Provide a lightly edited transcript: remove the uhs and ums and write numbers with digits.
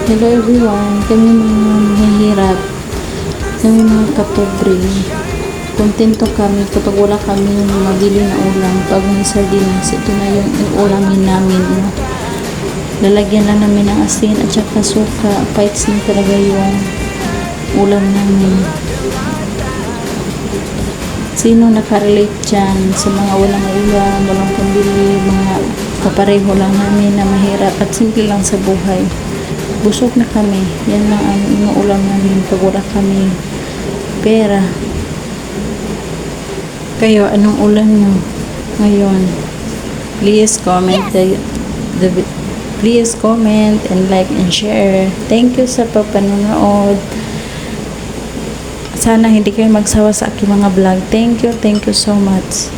Hello everyone, kami mga mahihirap, kami mga kapobre. Kontento kami kapag wala kami mabili na ulam. Pag may sardinas, ito na yung ulamin namin. No? Lalagyan lang namin ng asin at saka suka. Pikes na talaga yung ulam namin. Sino nakarelate dyan sa mga walang ulam, walang pambili, mga kapareho lang namin na mahirap at simple lang sa buhay. Busog na kami. Yan lang ang inuulam namin pag wala kami pera. Kayo, anong ulam nyo ngayon? Please comment please comment and like and share. Thank you sa panonood. Sana hindi kayo magsawa sa aking mga vlog. Thank you so much.